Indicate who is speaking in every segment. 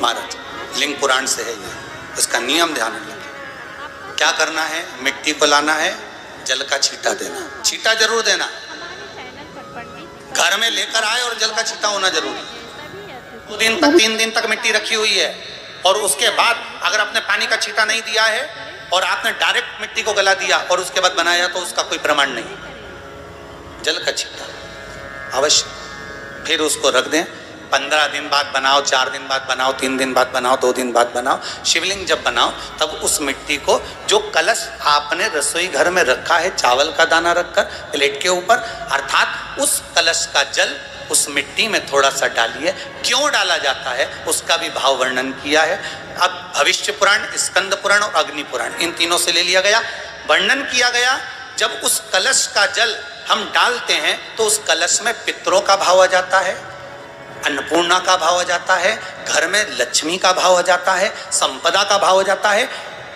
Speaker 1: महाराज लिंग पुराण से है ये, उसका नियम ध्यान रखना। क्या करना है, मिट्टी को लाना है, जल का छींटा देना, छींटा जरूर देना, घर में लेकर आए और जल का छींटा होना जरूरी। 2 दिन तक 3 दिन तक मिट्टी रखी हुई है और उसके बाद अगर आपने पानी का छींटा नहीं दिया है और आपने डायरेक्ट मिट्टी को गला दिया और उसके बाद बनाया तो उसका कोई प्रमाण नहीं। जल का छींटा अवश्य, फिर उसको रख दें। 15 दिन बाद बनाओ, 4 दिन बाद बनाओ, 3 दिन बाद बनाओ, 2 दिन बाद बनाओ। शिवलिंग जब बनाओ तब उस मिट्टी को, जो कलश आपने रसोई घर में रखा है चावल का दाना रखकर प्लेट के ऊपर, अर्थात उस कलश का जल उस मिट्टी में थोड़ा सा डालिए। क्यों डाला जाता है उसका भी भाव वर्णन किया है। अब भविष्य पुराण, स्कंद पुराण और अग्नि पुराण, इन तीनों से ले लिया गया। वर्णन किया गया जब उस कलश का जल हम डालते हैं तो उस कलश में पितरों का भाव आ जाता है, अन्नपूर्णा का भाव आ जाता है, घर में लक्ष्मी का भाव आ जाता है, संपदा का भाव आ जाता है।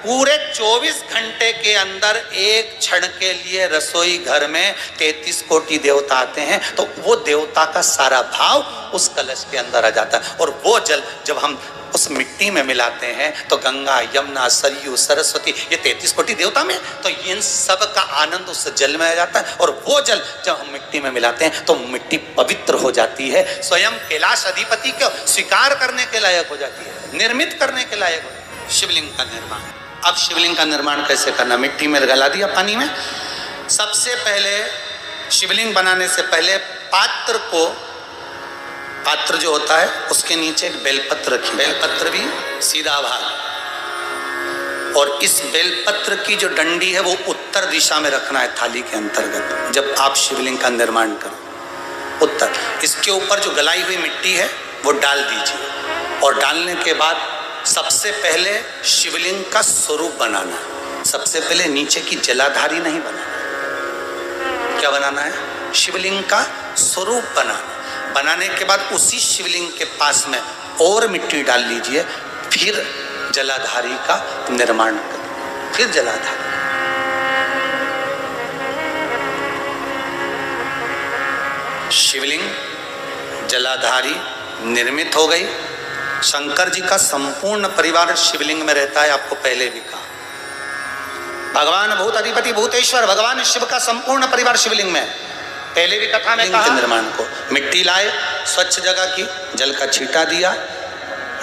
Speaker 1: पूरे 24 घंटे के अंदर एक क्षण के लिए रसोई घर में 33 कोटि देवता आते हैं, तो वो देवता का सारा भाव उस कलश के अंदर आ जाता है। और वो जल जब हम उस मिट्टी में मिलाते हैं तो गंगा, यमुना, सरयू, सरस्वती, ये 33 कोटि देवता में, तो इन सब का आनंद उस जल में आ जाता है। और वो जल जब हम मिट्टी में मिलाते हैं तो मिट्टी पवित्र हो जाती है, स्वयं कैलाश अधिपति को स्वीकार करने के लायक हो जाती है, निर्मित करने के लायक हो जाती है। शिवलिंग का निर्माण। अब शिवलिंग का निर्माण कैसे करना, मिट्टी में गला दिया पानी में। सबसे पहले शिवलिंग बनाने से पहले पात्र को, पात्र जो होता है उसके नीचे एक बेलपत्र रखिए, बेलपत्र भी सीधा भाग, और इस बेलपत्र की जो डंडी है वो उत्तर दिशा में रखना है थाली के अंतर्गत जब आप शिवलिंग का निर्माण करें, उत्तर। इसके ऊपर जो गलाई हुई मिट्टी है वो डाल दीजिए और डालने के बाद सबसे पहले शिवलिंग का स्वरूप बनाना है। सबसे पहले नीचे की जलाधारी नहीं बनाना, क्या बनाना है, शिवलिंग का स्वरूप बनाना। बनाने के बाद उसी शिवलिंग के पास में और मिट्टी डाल लीजिए, फिर जलाधारी का निर्माण करें, फिर जलाधारी। शिवलिंग जलाधारी निर्मित हो गई। शंकर जी का संपूर्ण परिवार शिवलिंग में रहता है, आपको पहले भी कहा। भगवान भूत अधिपति भूतेश्वर भगवान शिव का संपूर्ण परिवार शिवलिंग में, पहले भी कथा में कहा। निर्माण को मिट्टी लाए, स्वच्छ जगह की, जल का छींटा दिया,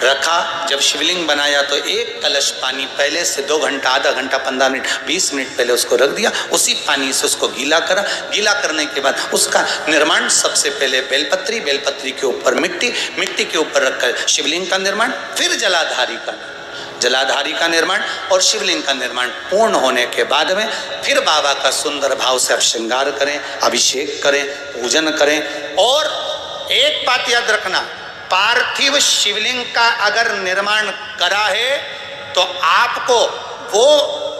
Speaker 1: रखा। जब शिवलिंग बनाया तो एक कलश पानी पहले से 2 घंटा, आधा घंटा, 15 मिनट, 20 मिनट पहले उसको रख दिया। उसी पानी से उसको गीला करा। गीला करने के बाद उसका निर्माण सबसे पहले बेलपत्री, बेलपत्री के ऊपर मिट्टी, मिट्टी के ऊपर रखकर शिवलिंग का निर्माण, फिर जलाधारी का, जलाधारी का निर्माण और शिवलिंग का निर्माण पूर्ण होने के बाद में फिर बाबा का सुंदर भाव से आप श्रृंगार करें, अभिषेक करें, पूजन करें। और एक बात याद रखना, पार्थिव शिवलिंग का अगर निर्माण करा है तो आपको वो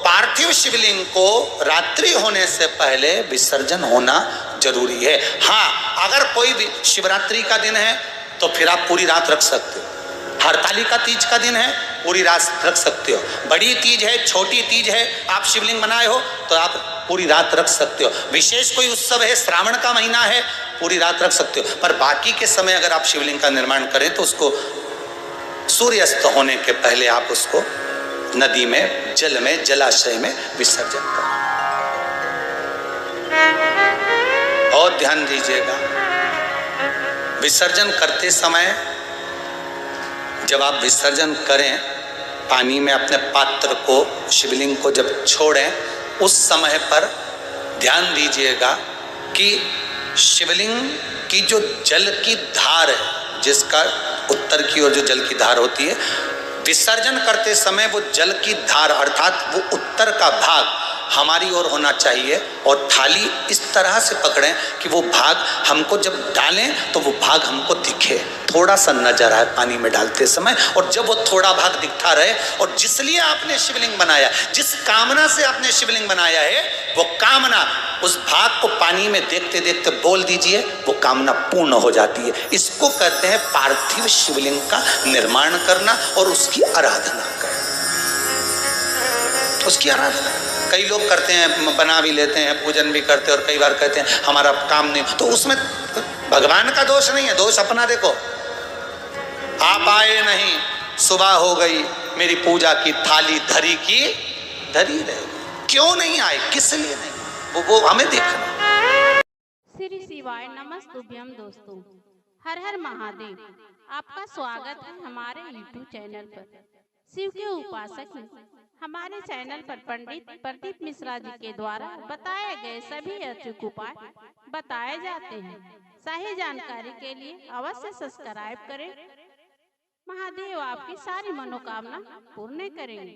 Speaker 1: पार्थिव शिवलिंग को रात्रि होने से पहले विसर्जन होना जरूरी है। हाँ, अगर कोई भी शिवरात्रि का दिन है तो फिर आप पूरी रात रख सकते हो। हरतालिका तीज का दिन है, पूरी रात रख सकते हो। बड़ी तीज है, छोटी तीज है, आप शिवलिंग बनाए हो तो आप पूरी रात रख सकते हो। विशेष कोई उत्सव है, श्रावण का महीना है, पूरी रात रख सकते हो। पर बाकी के समय अगर आप शिवलिंग का निर्माण करें तो उसको सूर्यास्त होने के पहले आप उसको नदी में, जल में, जलाशय में विसर्जन करें। और ध्यान दीजिएगा, विसर्जन करते समय जब आप विसर्जन करें पानी में अपने पात्र को, शिवलिंग को जब छोड़ें, उस समय पर ध्यान दीजिएगा कि शिवलिंग की जो जल की धार है, जिसका उत्तर की ओर जो जल की धार होती है, विसर्जन करते समय वो जल की धार अर्थात वो उत्तर का भाग हमारी ओर होना चाहिए। और थाली इस तरह से पकड़ें कि वो भाग हमको जब डालें तो वो भाग हमको दिखे, थोड़ा सा नजर आए पानी में डालते समय। और जब वो थोड़ा भाग दिखता रहे, और जिसलिए आपने शिवलिंग बनाया, जिस कामना से आपने शिवलिंग बनाया है, वो कामना उस भाग को पानी में देखते देखते बोल दीजिए, वो कामना पूर्ण हो जाती है। इसको कहते हैं पार्थिव शिवलिंग का निर्माण करना और उसकी आराधना करना। उसकी आराधना कई लोग करते हैं, बना भी लेते हैं, पूजन भी करते हैं, और कई बार कहते हैं हमारा काम नहीं, तो उसमें भगवान का दोष नहीं है, दोष अपना। देखो, आप आए नहीं, सुबह हो गई, मेरी पूजा की थाली धरी की धरी रह गई। क्यों नहीं आए, किस लिए नहीं, वो हमें देखना।
Speaker 2: श्री शिवाय नमस्तुभ्यम दोस्तों, हर हर महादेव। आपका स्वागत है हमारे YouTube चैनल पर। शिव के उपासक हैं। हमारे चैनल पर पंडित प्रदीप मिश्रा जी के द्वारा बताए गए सभी अचूक उपाय बताए जाते हैं। सही जानकारी के लिए अवश्य सब्सक्राइब करें। महादेव आपकी सारी मनोकामना पूर्ण करेंगे।